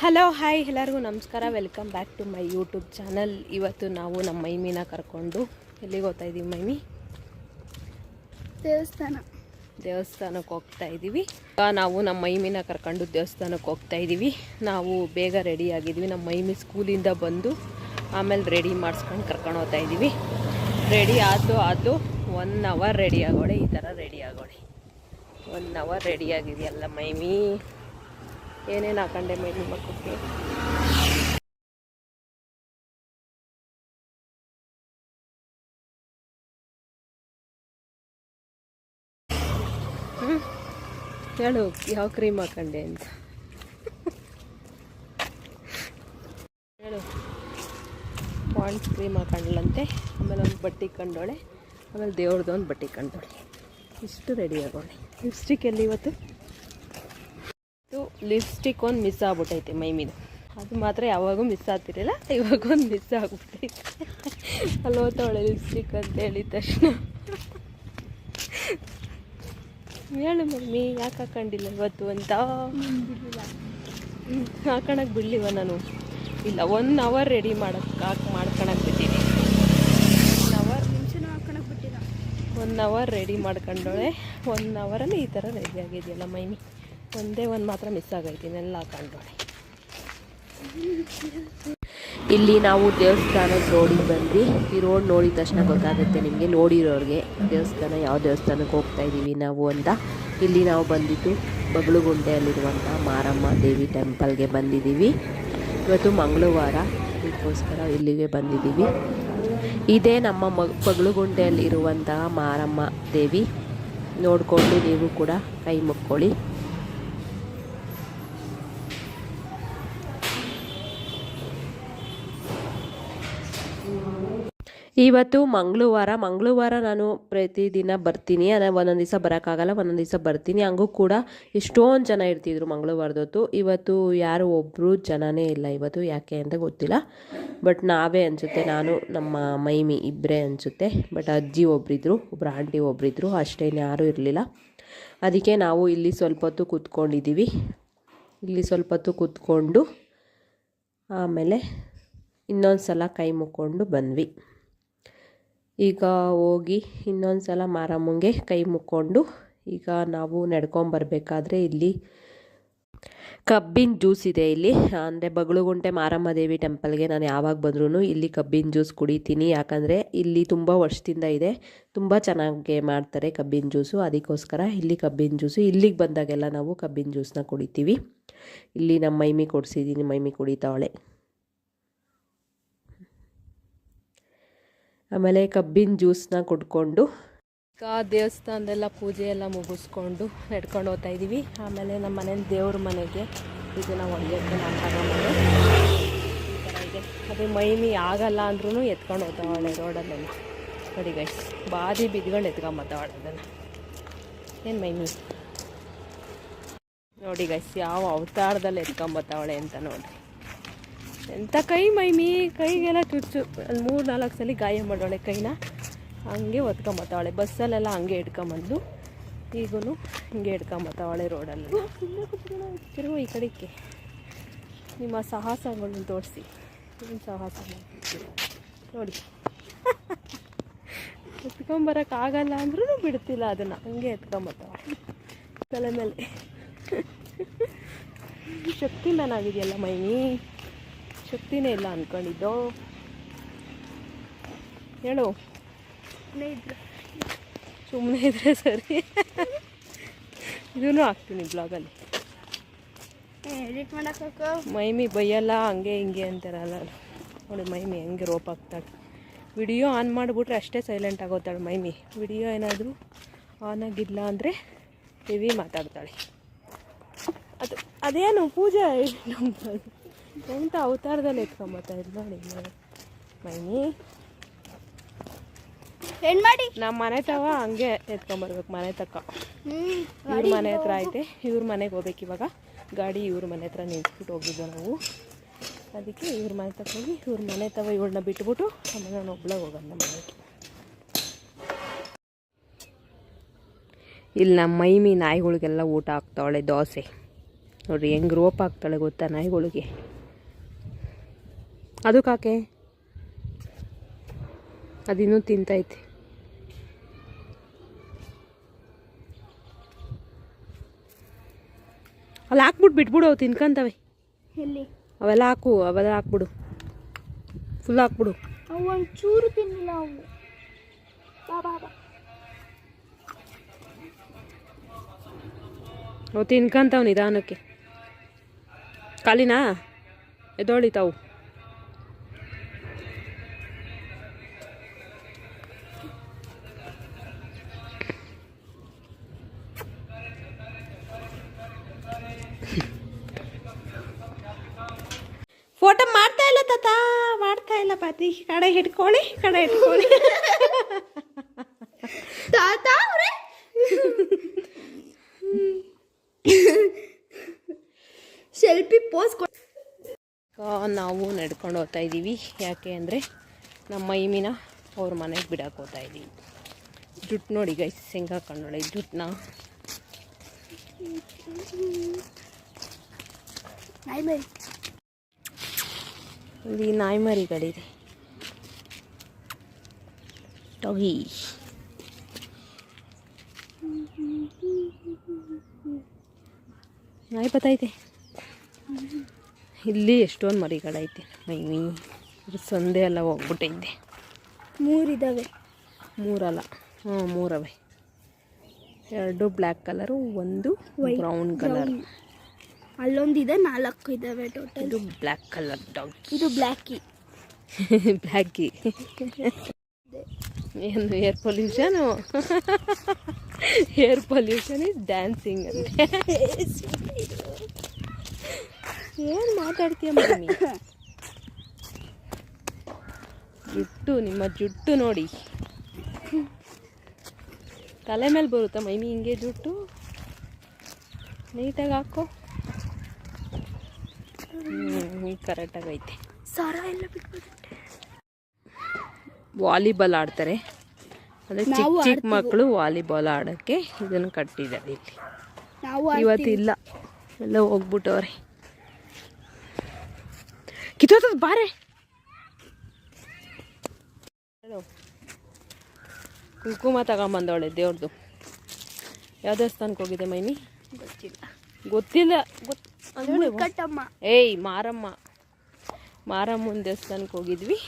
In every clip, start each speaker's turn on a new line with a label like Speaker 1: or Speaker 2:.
Speaker 1: Hello hi ಎಲ್ಲರಿಗೂ ನಮಸ್ಕಾರ. Welcome back to my YouTube channel. ಇವತ್ತು ನಾವು ನಮ್ಮ ಮೈಮಿನ ಕರ್ಕೊಂಡು ಎಲ್ಲಿಗೆ ಹೋಗ್ತಾ ಇದ್ದೀವಿ ಮೈಮಿ? ದೇವಸ್ಥಾನಕ್ಕೆ ಹೋಗ್ತಾ ಇದ್ದೀವಿ. ನಾವು ನಮ್ಮ ಮೈಮಿನ ಕರ್ಕೊಂಡು ದೇವಸ್ಥಾನಕ್ಕೆ ಹೋಗ್ತಾ ಇದ್ದೀವಿ. ನಾವು ಬೇಗ ರೆಡಿ ಆಗಿದ್ವಿ. ನಮ್ಮ ಮೈಮಿ ಸ್ಕೂಲಿಂದ ಬಂದು ಆಮೇಲೆ ರೆಡಿ ಮಾಡಿಸ್ಕೊಂಡು ಕರ್ಕೊಂಡು ಹೋಗ್ತಾ ಇದ್ದೀವಿ. ರೆಡಿ ಆದು 1 ಅವರ್ ರೆಡಿ ಆಗೋಳೆ. ಈ ಥರ ರೆಡಿ ಆಗೋಳೆ. 1 ಅವರ್ ರೆಡಿ ಆಗಿದೆಯಲ್ಲ ಮೈಮಿ. ಏನೇನು ಹಾಕೊಂಡೆ ಮೈಮಿ ಮಕ್ಕಳಿಗೆ? ಹೇಳು ಯಾವ ಕ್ರೀಮ್ ಹಾಕೊಂಡೆ ಅಂತ ಹೇಳು. ಪಾಂಡ್ಸ್ ಕ್ರೀಮ್ ಹಾಕೊಂಡ್ಲಂತೆ. ಆಮೇಲೆ ಒಂದು ಬಟ್ಟೆ ಕಂಡೋಳೆ. ಆಮೇಲೆ ದೇವ್ರದ್ದು ಒಂದು ಬಟ್ಟೆ ಕಂಡೋಳೆ. ಇಷ್ಟು ರೆಡಿ ಆಗೋಳೆ. ಲಿಪ್ಸ್ಟಿಕ್ ಎಲ್ಲಿ ಇವತ್ತು? ಲಿಪ್ಸ್ಟಿಕ್ ಒಂದು ಮಿಸ್ ಆಗ್ಬಿಟ್ಟೈತೆ ಮೈಮಿದು. ಅದು ಮಾತ್ರ ಯಾವಾಗೂ ಮಿಸ್ ಆಗ್ತಿರಲಿಲ್ಲ, ಇವಾಗೊಂದು ಮಿಸ್ ಆಗ್ಬಿಟ್ಟೈತೆ. ಅಲ್ಲಿ ಓದ್ತಾವಳೆ ಲಿಪ್ಸ್ಟಿಕ್ ಅಂತ ಹೇಳಿದ ತಕ್ಷಣ. ಹೇಳು ಮಮ್ಮಿ ಯಾಕೆ ಹಾಕೊಂಡಿಲ್ಲ ಇವತ್ತು ಅಂತ? ಹಾಕೊಳಕ್ಕೆ ಬಿಡಲಿವ ನಾನು? ಇಲ್ಲ, 1 ಅವರ್ ರೆಡಿ ಮಾಡ್ಕೊಳಕ್ಕೆ ಬಿಟ್ಟಿದ್ದೀನಿ. 1 ಅವರ್ ರೆಡಿ ಮಾಡ್ಕೊಂಡೋಳೆ. 1 ಅವರಲ್ಲಿ ಈ ಥರ ರೆಡಿ ಆಗಿದೆಯಲ್ಲ ಮೈಮಿ. ಒಂದೇ ಒಂದು ಮಾತ್ರ ಮಿಸ್ ಆಗೈತೀನಿ, ಎಲ್ಲ ಹಾಕೊಂಡೋಳೆ. ಇಲ್ಲಿ ನಾವು ದೇವಸ್ಥಾನದ ರೋಡಿಗೆ ಬಂದ್ವಿ. ಈ ರೋಡ್ ನೋಡಿದ ತಕ್ಷಣ ಗೊತ್ತಾಗುತ್ತೆ ನಿಮಗೆ, ನೋಡಿರೋರಿಗೆ, ದೇವಸ್ಥಾನ ಯಾವ ದೇವಸ್ಥಾನಕ್ಕೆ ಹೋಗ್ತಾ ಇದ್ದೀವಿ ನಾವು ಅಂತ. ಇಲ್ಲಿ ನಾವು ಬಂದಿದ್ದು ಬಗಲುಗುಂಟೆಯಲ್ಲಿರುವಂಥ ಮಾರಮ್ಮ ದೇವಿ ಟೆಂಪಲ್ಗೆ ಬಂದಿದ್ದೀವಿ. ಇವತ್ತು ಮಂಗಳವಾರ, ಅದಕ್ಕೋಸ್ಕರ ಇಲ್ಲಿಗೆ ಬಂದಿದ್ದೀವಿ. ಇದೇ ನಮ್ಮ ಬಗಲುಗುಂಟೆಯಲ್ಲಿರುವಂತಹ ಮಾರಮ್ಮ ದೇವಿ. ನೋಡಿಕೊಂಡು ನೀವು ಕೂಡ ಕೈ ಮುಕ್ಕೊಳ್ಳಿ. ಇವತ್ತು ಮಂಗಳವಾರ ನಾನು ಪ್ರತಿದಿನ ಬರ್ತೀನಿ. ಒಂದೊಂದು ದಿವಸ ಬರೋಕ್ಕಾಗಲ್ಲ, ಒಂದೊಂದು ದಿವಸ ಬರ್ತೀನಿ. ಹಂಗೂ ಕೂಡ ಎಷ್ಟೊಂದು ಜನ ಇರ್ತಿದ್ರು ಮಂಗಳವಾರದೊತ್ತು. ಇವತ್ತು ಯಾರು ಒಬ್ಬರು ಜನನೇ ಇಲ್ಲ ಇವತ್ತು, ಯಾಕೆ ಅಂತ ಗೊತ್ತಿಲ್ಲ. ಬಟ್ ನಾವೇ ಅನಿಸುತ್ತೆ, ನಾನು ನಮ್ಮ ಮೈಮಿ ಇಬ್ಬರೇ ಅನಿಸುತ್ತೆ. ಬಟ್ ಅಜ್ಜಿ ಒಬ್ಬರಿದ್ರು, ಒಬ್ಬರು ಆಂಟಿ ಒಬ್ಬರಿದ್ರು, ಅಷ್ಟೇನು ಯಾರೂ ಇರಲಿಲ್ಲ. ಅದಕ್ಕೆ ನಾವು ಇಲ್ಲಿ ಸ್ವಲ್ಪ ಹೊತ್ತು ಕೂತ್ಕೊಂಡಿದ್ದೀವಿ. ಇಲ್ಲಿ ಸ್ವಲ್ಪ ಹೊತ್ತು ಕೂತ್ಕೊಂಡು ಆಮೇಲೆ ಇನ್ನೊಂದು ಸಲ ಕೈ ಮುಕ್ಕೊಂಡು ಬಂದ್ವಿ. ಈಗ ಹೋಗಿ ಇನ್ನೊಂದು ಸಲ ಮಾರಮ್ಮಂಗೆ ಕೈ ಮುಕ್ಕೊಂಡು ಈಗ ನಾವು ನಡ್ಕೊಂಬರ್ಬೇಕಾದ್ರೆ ಇಲ್ಲಿ ಕಬ್ಬಿನ ಜ್ಯೂಸ್ ಇದೆ. ಇಲ್ಲಿ ಅಂದರೆ ಬಗಲುಗುಂಟೆ ಮಾರಮ್ಮ ದೇವಿ ಟೆಂಪಲ್ಗೆ ನಾನು ಯಾವಾಗ ಬಂದ್ರೂ ಇಲ್ಲಿ ಕಬ್ಬಿನ ಜ್ಯೂಸ್ ಕುಡಿತೀನಿ. ಯಾಕಂದರೆ ಇಲ್ಲಿ ತುಂಬ ವರ್ಷದಿಂದ ಇದೆ, ತುಂಬ ಚೆನ್ನಾಗಿ ಮಾಡ್ತಾರೆ ಕಬ್ಬಿನ ಜ್ಯೂಸು. ಅದಕ್ಕೋಸ್ಕರ ಇಲ್ಲಿ ಕಬ್ಬಿನ ಜ್ಯೂಸು, ಇಲ್ಲಿಗೆ ಬಂದಾಗೆಲ್ಲ ನಾವು ಕಬ್ಬಿನ ಜ್ಯೂಸನ್ನ ಕುಡಿತೀವಿ. ಇಲ್ಲಿ ನಮ್ಮ ಮೈಮಿ ಕೊಡಿಸಿದ್ದೀನಿ, ಮೈಮಿ ಕುಡಿತಾವಳೆ. ಆಮೇಲೆ ಕಬ್ಬಿನ ಜ್ಯೂಸನ್ನ ಕುಡ್ಕೊಂಡು ಈಗ ದೇವಸ್ಥಾನದೆಲ್ಲ ಪೂಜೆ ಎಲ್ಲ ಮುಗಿಸ್ಕೊಂಡು ನಡ್ಕೊಂಡು ಹೋಗ್ತಾ ಇದ್ದೀವಿ. ಆಮೇಲೆ ನಮ್ಮ ಮನೇಲಿ ದೇವ್ರ ಮನೆಗೆ ಇದನ್ನು ಹೊಡೆಯೋಕ್ಕೆ ನಾನು ತಗೊಂಡು ಈ ಥರ ಇದೆ. ಅದೇ ಮೈಮಿ ಆಗಲ್ಲ ಅಂದ್ರೂ ಎತ್ಕೊಂಡು ಹೋಗ್ತಾವಳೆ ರೋಡಲ್ಲೆಲ್ಲ. ನೋಡಿ ಗೈಸ್, ಬಾದಿ ಬಿದ್ಕೊಂಡು ಎತ್ಕೊಂಬತ್ತಾವಳೆ ಅದನ್ನು. ಏನು ಮೈಮಿ ನೋಡಿ ಗೈಸ್, ಯಾವ ಅವತಾರದಲ್ಲಿ ಎತ್ಕೊಂಬತ್ತಾವಳೆ ಅಂತ ನೋಡಿರಿ. ಎಂಥ ಕೈ ಮೈಮಿ, ಕೈಗೆಲ್ಲ ಚುಚ್ಚು. ಅಲ್ಲಿ 3-4 ಸಲ ಗಾಯ ಮಾಡೋಳೆ ಕೈನ. ಹಂಗೆ ಒತ್ಕೊಂಬತ್ತಾವಳೆ. ಬಸ್ಸಲ್ಲೆಲ್ಲ ಹಂಗೆ ಇಟ್ಕೊಂಬಂದು ಈಗೂ ಹಿಂಗೆ ಇಟ್ಕೊಂಬತ್ತಾವಳೆ ರೋಡಲ್ಲಿ. ತಿರುಗು ಈ ಕಡೆಗೆ. ನಿಮ್ಮ ಸಾಹಸಗಳನ್ನ ತೋರಿಸಿ. ಏನು ಸಾಹಸ ನೋಡಿ. ಎತ್ಕೊಂಬರೋಕ್ಕಾಗಲ್ಲ ಅಂದ್ರೂ ಬಿಡ್ತಿಲ್ಲ ಅದನ್ನು, ಹಂಗೆ ಎತ್ಕೊಂಬತ್ತಾವಳೆ ತಲೆ ಮೇಲೆ. ಶಕ್ತಿ ಮ್ಯಾನ್ ಆಗಿದೆಯಲ್ಲ ಮೈಮಿ, ಶಕ್ತಿನೇ ಇಲ್ಲ ಅಂದ್ಕೊಂಡಿದ್ದು. ಹೇಳು, ಸುಮ್ಮನೆ ಇದ್ರೆ ಸರಿ. ಇದೂ ಹಾಕ್ತೀನಿ ಬ್ಲಾಗಲ್ಲಿ. ಮೈಮಿ ಬೈಯಲ್ಲ ಹಂಗೆ ಹಿಂಗೆ ಅಂತಾರಲ್ಲ ನೋಡಿ. ಮೈಮಿ ಹೆಂಗೆ ರೋಪ್ ಹಾಕ್ತಾಳೆ. ವಿಡಿಯೋ ಆನ್ ಮಾಡಿಬಿಟ್ರೆ ಅಷ್ಟೇ ಸೈಲೆಂಟ್ ಆಗೋತಾಳೆ ಮೈಮಿ. ವಿಡಿಯೋ ಏನಾದರೂ ಆನ್ ಆಗಿಲ್ಲ ಅಂದರೆ ಹೆವಿ ಮಾತಾಡ್ತಾಳೆ. ಅದೇನು ಪೂಜೆ ಎಂಥ ಅವತಾರದಲ್ಲಿ ಎತ್ಕೊಂಬತ್ತಾ ಇಲ್ಲ ನೋಡಿ ಮೈಮಿ.
Speaker 2: ಏನು ಮಾಡಿ
Speaker 1: ನಮ್ಮ ಮನೆ ತವ ಹಂಗೆ ಎತ್ಕೊಂಬರ್ಬೇಕು. ಮನೆ ತಕ್ಕ ಇವ್ರ ಮನೆ ಹತ್ರ ಐತೆ, ಇವ್ರ ಮನೆಗೆ ಹೋಗ್ಬೇಕು ಇವಾಗ. ಗಾಡಿ ಇವ್ರ ಮನೆ ಹತ್ರ ನಿಂತ್ಬಿಟ್ಟು ಹೋಗಿದ್ದೋ ನಾವು. ಅದಕ್ಕೆ ಇವ್ರ ಮನೆ ತಕ್ಕ ಹೋಗಿ ಇವ್ರ ಮನೆ ತವ ಇವ್ರನ್ನ ಬಿಟ್ಬಿಟ್ಟು ಆಮೇಲೆ ನಾನು ಒಬ್ಳಾಗ ಹೋಗೋಣ ನಮ್ಮ ಮನೆಗೆ. ಇಲ್ಲಿ ನಮ್ಮ ಮೈಮಿ ನಾಯಿಗಳಿಗೆಲ್ಲ ಊಟ ಹಾಕ್ತಾವಳೆ. ದೋಸೆ ನೋಡಿರಿ ಹೆಂಗೆ ರೋಪ್ ಆಗ್ತಾಳೆ ಗೊತ್ತಾ ನಾಯಿಗಳಿಗೆ. ಅದು ಕಾಕೆ ಅದಿನ್ನೂ ತಿಂತೈತೆ. ಅಲ್ಲಿ ಹಾಕ್ಬಿಟ್ಟು ಬಿಟ್ಬಿಡು, ಅವು ತಿನ್ಕೊಂತವೆ.
Speaker 2: ಎಲ್ಲಿ
Speaker 1: ಅವೆಲ್ಲ ಹಾಕ್ಬಿಡು, ಫುಲ್ ಹಾಕ್ಬಿಡು.
Speaker 2: ಅವು ಒಂಚೂರು ತಿನ್ನಿಲ್ಲ ಅವು. ಬಾ ಬಾ ಬಾ.
Speaker 1: ಅವು ತಿನ್ಕೊಂತಾವ್ ನಿಧಾನಕ್ಕೆ. ಕಾಲಿನಾ ಎದೊಳಿತಾವು. ಫೋಟೋ ಮಾಡ್ತಾ ಇಲ್ಲ ತಾತ, ಮಾಡ್ತಾ ಇಲ್ಲ ಪಾತಿ. ಕಡೆ ಹಿಡ್ಕೊಳ್ಳಿ.
Speaker 2: ತಾತ ಅವ್ರೆ ಸೆಲ್ಫಿ ಪೋಸ್
Speaker 1: ನಾವು ನಡ್ಕೊಂಡು ಹೋಗ್ತಾ ಇದ್ದೀವಿ. ಯಾಕೆ ಅಂದರೆ ನಮ್ಮ ಮೈಮಿನ ಅವ್ರ ಮನೆಗೆ ಬಿಡಕ್ಕೆ ಹೋಗ್ತಾ ಇದ್ದೀವಿ. ಜುಟ್ಟು ನೋಡಿ ಗೈಸ್ ಹೆಂಗೆ ಹಾಕೊಂಡು ನೋಡಿ ಜುಟ್ಟನ್ನ. ಇಲ್ಲಿ ನಾಯಿ ಮರಿಗಳಿದೆ. ಟೊಗಿ ನಾಯಿ ಬತ್ತೈತೆ. ಇಲ್ಲಿ ಎಷ್ಟೊಂದು ಮರಿಗಳೈತೆ. ಮೈಮಿ ಸಂದೆ ಎಲ್ಲ ಹೋಗ್ಬಿಟ್ಟಿದ್ದೆ.
Speaker 2: 3 ಇದ್ದಾವೆ.
Speaker 1: 3 ಅಲ್ಲ, 3 ಅವೆ. 2 ಬ್ಲ್ಯಾಕ್ ಕಲರು, 1 ಬ್ರೌನ್ ಕಲರ್.
Speaker 2: ಅಲ್ಲೊಂದಿದೆ, 4 ಇದ್ದಾವೆ ಟೋಟಲ್.
Speaker 1: ಇದು ಬ್ಲ್ಯಾಕ್ ಕಲರ್ ಡಾಗ್.
Speaker 2: ಇದು ಬ್ಲ್ಯಾಕಿ.
Speaker 1: ಬ್ಲ್ಯಾಕಿ ಏನು air pollution. Air pollution is dancing ಅಂದರೆ ಏನು ಮಾತಾಡ್ತೀಯ ಮಮ್ಮಿ? ಜುಟ್ಟು, ನಿಮ್ಮ ಜುಟ್ಟು ನೋಡಿ ತಲೆ ಮೇಲೆ ಬರುತ್ತಾ ಮೈಮಿ? ಹಿಂಗೆ ಜುಟ್ಟು ನೀಟಾಗಿ ಹಾಕೋ. ಕರೆಕ್ಟಾಗೈತೆ.
Speaker 2: ಸರ ಎಲ್ಲ ಬಿಟ್ಬಿಟ್ಟು
Speaker 1: ವಾಲಿಬಾಲ್ ಆಡ್ತಾರೆ. ಅಂದರೆ ಚಿಕ್ಕ ಮಕ್ಕಳು ವಾಲಿಬಾಲ್ ಆಡೋಕ್ಕೆ ಇದನ್ನು ಕಟ್ಟಿದ್ದಾರೆ ಇಲ್ಲಿ. ಇವತ್ತಿಲ್ಲ, ಎಲ್ಲ ಹೋಗ್ಬಿಟ್ಟವ್ರೆ. ಕಿತ್ತೋತದ ಬಾರೆ. ಕುಂಕುಮ ತಗೊಂಬಂದವಳೆ ದೇವ್ರದ್ದು. ಯಾವ ದೇವಸ್ಥಾನಕ್ಕೆ ಹೋಗಿದೆ ಮೈನಿ? ಗೊತ್ತಿಲ್ಲ. ಏಯ್ ಮಾರಮ್ಮನ ದೇವಸ್ಥಾನಕ್ಕೆ ಹೋಗಿದ್ವಿ.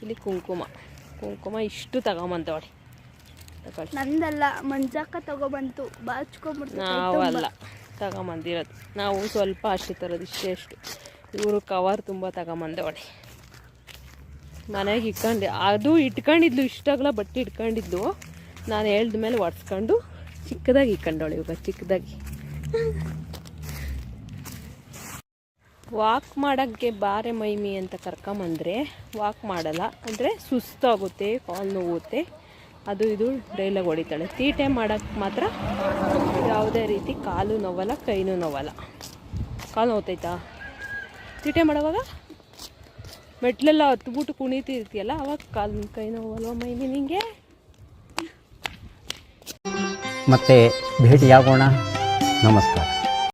Speaker 1: ಇಲ್ಲಿ ಕುಂಕುಮ ಇಷ್ಟು ತಗೊಂಬಂದವಳೆ.
Speaker 2: ನಂದಲ್ಲ, ಮಂಜಕ್ಕ ತಗೊಬಂತು.
Speaker 1: ನಾವಲ್ಲ ತಗೊಂಬಂದಿರೋದು. ನಾವು ಸ್ವಲ್ಪ ಅಷ್ಟೇ ತರೋದು, ಇಷ್ಟು. ಇವರು ಕವರ್ ತುಂಬ ತಗೊಂಬಂದವಳೆ. ಮನೆಗೆ ಇಟ್ಕೊಂಡಿದ್ಲು. ಇಷ್ಟಾಗಲ ಬಟ್ಟೆ ಇಟ್ಕೊಂಡಿದ್ಲು. ನಾನು ಹೇಳ್ದ ಮೇಲೆ ಒರೆಸ್ಕೊಂಡು ಚಿಕ್ಕದಾಗಿ ಇಟ್ಕೊಂಡವಳೆ. ಇವಾಗ ಚಿಕ್ಕದಾಗಿ ವಾಕ್ ಮಾಡೋಕ್ಕೆ ಬಾರೆ ಮೈಮಿ ಅಂತ ಕರ್ಕೊಂಬಂದರೆ ವಾಕ್ ಮಾಡಲ್ಲ. ಅಂದರೆ ಸುಸ್ತಾಗುತ್ತೆ, ಕಾಲು ನೋವುತ್ತೆ, ಅದು ಇದು ಡೈಲಾಗ್ ಹೊಡಿತಾಳೆ. ತೀಟೆ ಮಾಡೋಕ್ಕೆ ಮಾತ್ರ ಯಾವುದೇ ರೀತಿ ಕಾಲು ನೋವಲ್ಲ, ಕೈನೂ ನೋವಲ್ಲ. ಕಾಲು ನೋವ್ತೈತಾ ತೀಟೆ ಮಾಡೋವಾಗ? ಮೆಟ್ಲೆಲ್ಲ ಹತ್ಬಿಟ್ಟು ಕುಣಿತಿರ್ತೀಯಲ್ಲ, ಅವಾಗ ಕಾಲು ಕೈ ನೋವಲ್ವ ಮೈಮಿ ನಿಂಗೆ?
Speaker 3: ಮತ್ತೆ ಭೇಟಿಯಾಗೋಣ. ನಮಸ್ಕಾರ.